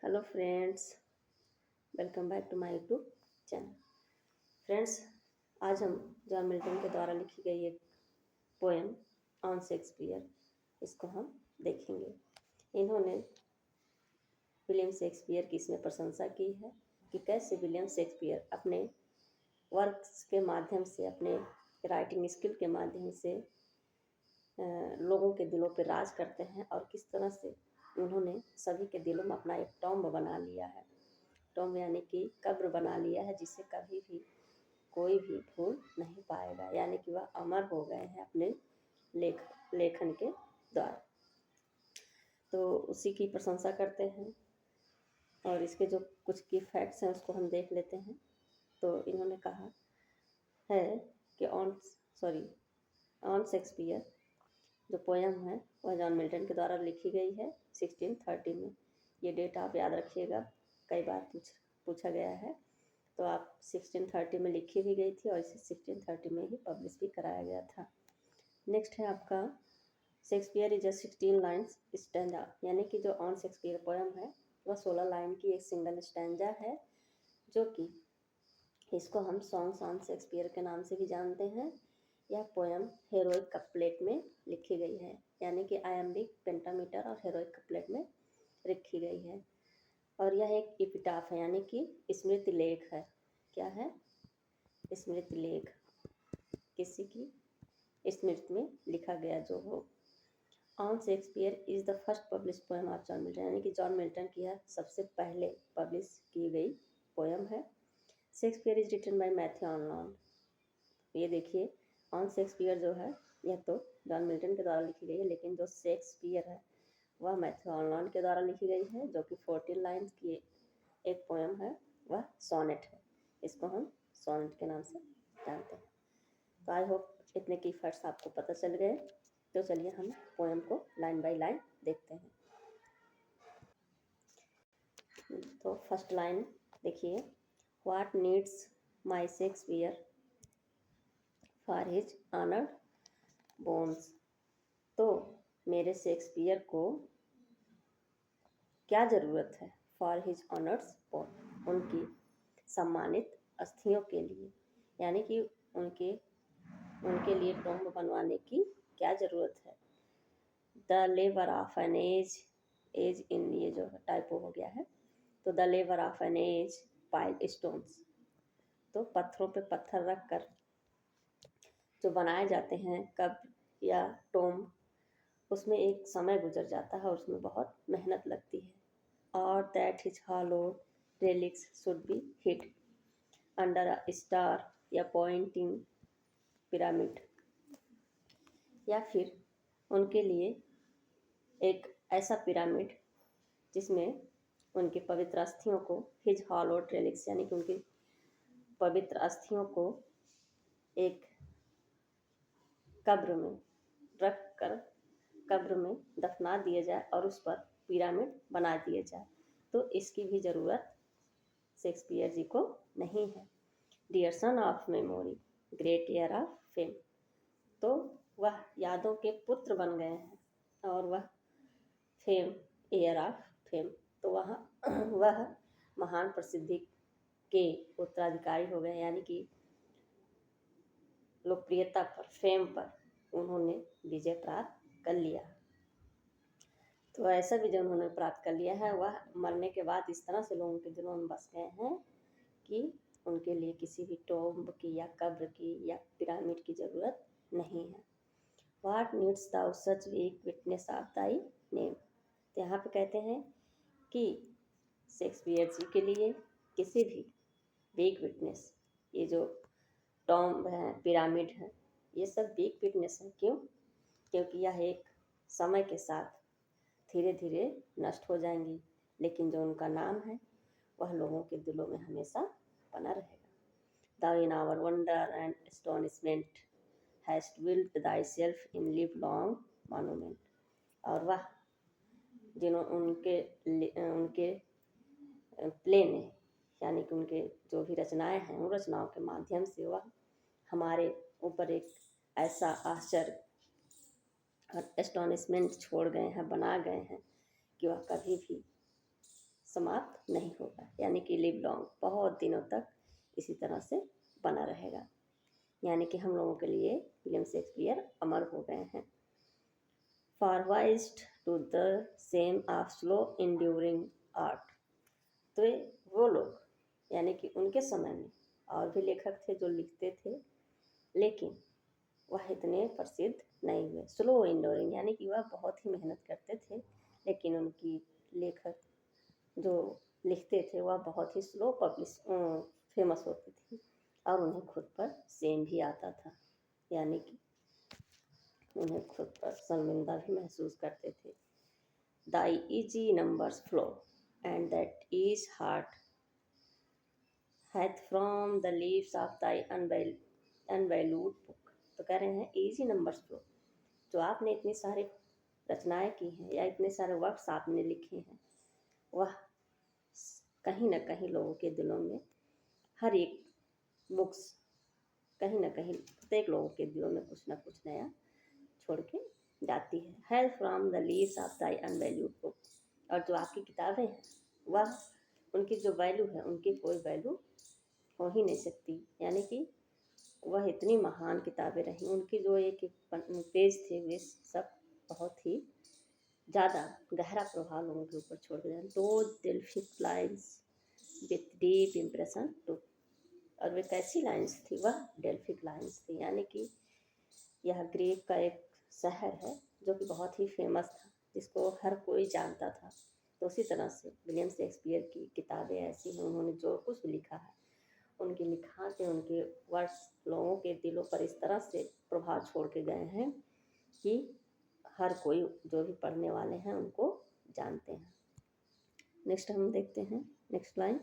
Hello friends, welcome back to my YouTube channel. Friends, आज हम John Milton के द्वारा लिखी गई एक पोएम ऑन शेक्सपियर, इसको हम देखेंगे। इन्होंने विलियम शेक्सपियर की इसमें प्रशंसा की है कि कैसे विलियम शेक्सपियर अपने वर्क्स के माध्यम से, अपने राइटिंग स्किल के माध्यम से लोगों के दिलों पर राज करते हैं और किस तरह से उन्होंने सभी के दिलों में अपना एक टॉम्ब बना लिया है। टॉम्ब यानी कि कब्र बना लिया है, जिसे कभी भी कोई भी भूल नहीं पाएगा, यानी कि वह अमर हो गए हैं अपने लेखन के द्वारा। तो उसी की प्रशंसा करते हैं और इसके जो कुछ की फैक्ट्स हैं उसको हम देख लेते हैं। तो इन्होंने कहा है कि ऑन शेक्सपियर जो पोएम है वह जॉन मिल्टन के द्वारा लिखी गई है 1630 में। ये डेट आप याद रखिएगा, कई बार पूछा गया है। तो आप 1630 में लिखी भी गई थी और इसे 1630 में ही पब्लिश भी कराया गया था। नेक्स्ट है आपका Shakespeare is a 16 lines stanza, यानी कि जो ऑन शेक्सपियर पोएम है वह 16 लाइन की एक सिंगल स्टैंजा है, जो कि इसको हम सॉन्ग्स ऑन शेक्सपियर के नाम से भी जानते हैं। यह पोएम हेरोइक कपलेट में लिखी गई है, यानी कि आयम्बिक, पेंटामीटर और हेरोइक कपलेट में लिखी गई है। और यह एक एपिटाफ है, यानी कि स्मृति लेख है। क्या है? स्मृति लेख, किसी की स्मृति में लिखा गया जो हो। On Shakespeare is the first publish poem of John Milton, यानी कि जॉन मिल्टन की यह सबसे पहले पब्लिश की गई पोएम है। Shakespeare is written by Matthew Arnold. ये देखिए, ऑन शेक्सपियर जो है यह तो जॉन मिल्टन के द्वारा लिखी गई है, लेकिन जो शेक्सपियर है वह मैथ्यू आर्नोल्ड के द्वारा लिखी गई है, जो कि 14 लाइन्स की एक पोएम है, वह सोनेट है। इसको हम सोनेट के नाम से जानते हैं। तो आई होप इतने की फैक्ट्स आपको पता चल गए। तो चलिए हम पोएम को लाइन बाय लाइन देखते हैं। तो फर्स्ट लाइन देखिए, what needs my Shakespeare for his honoured bones. तो मेरे शेक्सपियर को क्या ज़रूरत है? फॉर हिज ऑनर्स बोन, उनकी सम्मानित अस्थियों के लिए, यानी कि उनके लिए टॉम्ब बनवाने की क्या ज़रूरत है। The labour of an age in, ये जो टाइपो हो गया है, तो the labour of an age piled stones, तो पत्थरों पे पत्थर रख कर जो बनाए जाते हैं कब्र या टॉम्ब, उसमें एक समय गुजर जाता है और उसमें बहुत मेहनत लगती है। और that his hallowed relics should be hid under a star या पॉइंटिंग पिरामिड, या फिर उनके लिए एक ऐसा पिरामिड जिसमें उनकी पवित्र अस्थियों को, हिज हॉलो रेलिक्स यानी कि उनकी पवित्र अस्थियों को एक कब्र में रख कर कब्र में दफना दिया जाए और उस पर पिरामिड बना दिया जाए। तो इसकी भी ज़रूरत शेक्सपियर जी को नहीं है। Dear son of memory, great heir of fame, तो वह यादों के पुत्र बन गए हैं और वह फेम, ईयर ऑफ फेम, तो वह महान प्रसिद्धि के उत्तराधिकारी हो गए, यानी कि लोकप्रियता पर, फेम पर उन्होंने विजय प्राप्त कर लिया। तो ऐसा विजय उन्होंने प्राप्त कर लिया है, वह मरने के बाद इस तरह से लोगों के दिलों में बस गए हैं कि उनके लिए किसी भी टॉम्ब की या कब्र की या पिरामिड की ज़रूरत नहीं है। What needs thou such weak witness of thy name, तो यहाँ पे कहते हैं कि शेक्सपियर जी के लिए किसी भी वीक विटनेस, ये जो टॉम्ब है, पिरामिड है, ये सब वीक विटनेस है। क्यों? क्योंकि यह एक समय के साथ धीरे धीरे नष्ट हो जाएंगी, लेकिन जो उनका नाम है वह लोगों के दिलों में हमेशा बना रहेगा। Thou in our wonder and astonishment hast built thyself in livelong monument, और वह उनके प्ले ने, यानी कि उनके जो भी रचनाएं हैं, उन रचनाओं के माध्यम से वह हमारे ऊपर एक ऐसा आश्चर्य और एस्टोनिशमेंट छोड़ गए हैं, बना गए हैं कि वह कभी भी समाप्त नहीं होगा, यानी कि लिव लॉन्ग, बहुत दिनों तक इसी तरह से बना रहेगा। यानी कि हम लोगों के लिए विलियम शेक्सपियर अमर हो गए हैं। Forward to the same of slow enduring art. तो वो लोग, यानी कि उनके समय में और भी लेखक थे जो लिखते थे, लेकिन वह इतने प्रसिद्ध नहीं हुए। स्लो इंडोरिंग यानी कि वह बहुत ही मेहनत करते थे, लेकिन उनकी लेखक जो लिखते थे वह बहुत ही स्लो फेमस होती थी, और उन्हें खुद पर सेम भी आता था, यानी कि उन्हें खुद पर शर्मिंदा भी महसूस करते थे। The easy numbers flow and that is heart hath from the leaves of the unvalued book. तो कह रहे हैं इजी नंबर्स फ्लो, जो आपने इतनी सारी रचनाएं की हैं या इतने सारे वर्क्स आपने लिखे हैं, वह कहीं ना कहीं लोगों के दिलों में, हर एक बुक्स कहीं ना कहीं प्रत्येक लोगों के दिलों में कुछ ना कुछ नया छोड़ के जाती है। Help from the leaves of the unvalued book. और जो आपकी किताबें हैं वह, उनकी जो वैल्यू है, उनकी कोई वैल्यू हो ही नहीं सकती, यानी कि वह इतनी महान किताबें रहीं। उनकी जो एक एक पेज थे वे सब बहुत ही ज़्यादा गहरा प्रभाव लोगों के ऊपर छोड़ गए। Those Delphic lines with deep impression took. और वे कैसी लाइन्स थी? वह डेल्फिक लाइन्स थी, यानी कि यह ग्रीक का एक शहर है जो कि बहुत ही फेमस था, जिसको हर कोई जानता था। तो उसी तरह से विलियम शेक्सपियर की किताबें ऐसी हैं, उन्होंने जो कुछ भी लिखा है, उनके लिखा के उनके वर्ड्स लोगों के दिलों पर इस तरह से प्रभाव छोड़ के गए हैं कि हर कोई जो भी पढ़ने वाले हैं उनको जानते हैं। नेक्स्ट हम देखते हैं नेक्स्ट लाइन।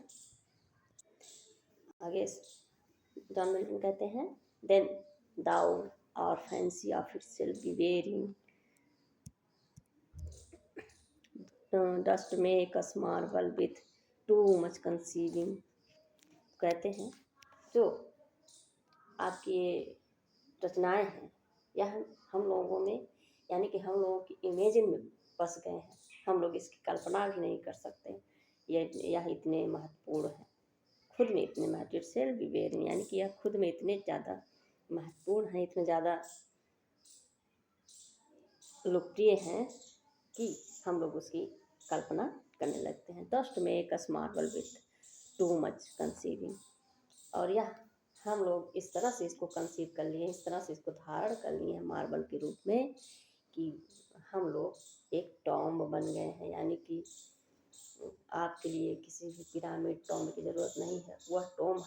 आगे जॉन मिल्टन कहते हैं, then thou our fancy of itself bereaving dost make us marble with too much conceiving. कहते हैं जो आपकी ये रचनाएं हैं, यह हम लोगों में, यानी कि हम लोगों की इमेजिन में बस गए हैं। हम लोग इसकी कल्पना भी नहीं कर सकते, यह इतने महत्वपूर्ण है, खुद में इतने महत्व सेल्फ विवेरिंग, यानी कि यह खुद में इतने ज़्यादा महत्वपूर्ण हैं, इतने ज़्यादा लोकप्रिय हैं कि हम लोग उसकी कल्पना करने लगते हैं। Dust make us marble with too much conceiving. और यह हम लोग इस तरह से इसको कंसीव कर लिए, इस तरह से इसको धारण कर लिए हैं मार्बल के रूप में, कि हम लोग एक टॉम्ब बन गए हैं। यानी कि आपके लिए किसी भी पिरामिड टॉम्ब की ज़रूरत नहीं है, वह टॉम्ब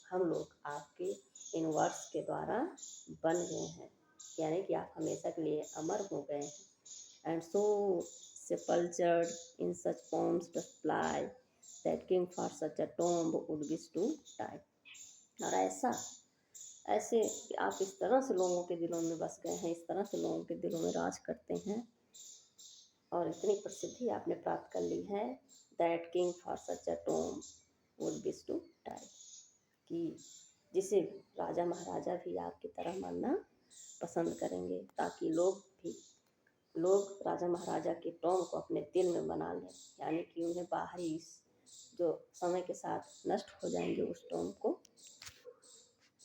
हम लोग आपके इन वर्ड्स के द्वारा बन गए हैं, यानी कि आप हमेशा के लिए अमर हो गए हैं। And so sepultured in such poems to fly that king for such a tomb would wish to die। और ऐसे आप इस तरह से लोगों के दिलों में बस गए हैं, इस तरह से लोगों के दिलों में राज करते हैं, और इतनी प्रसिद्धि आपने प्राप्त कर ली है, that king for such a tomb would wish to die, कि जिसे राजा महाराजा भी आपकी तरह मरना पसंद करेंगे, ताकि लोग राजा महाराजा के टॉम्ब को अपने दिल में बना लें, यानी कि उन्हें बाहरी जो समय के साथ नष्ट हो जाएंगे उस टॉम्ब को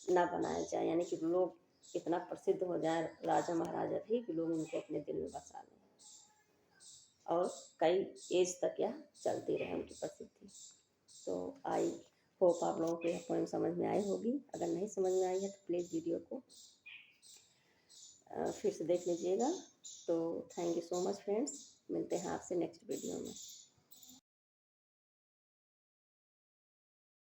ना बनाया जाए, यानी कि लोग इतना प्रसिद्ध हो जाए राजा महाराजा भी कि लोग उनको अपने दिल में बसा लें, और कई एज तक यह चलती रहे उनकी प्रसिद्धि। तो आई होप आप लोगों को यह पोएम समझ में आई होगी। अगर नहीं समझ में आई है तो प्लीज़ वीडियो को फिर से देख लीजिएगा। तो thank you so much friends, मिलते हैं आपसे नेक्स्ट वीडियो में।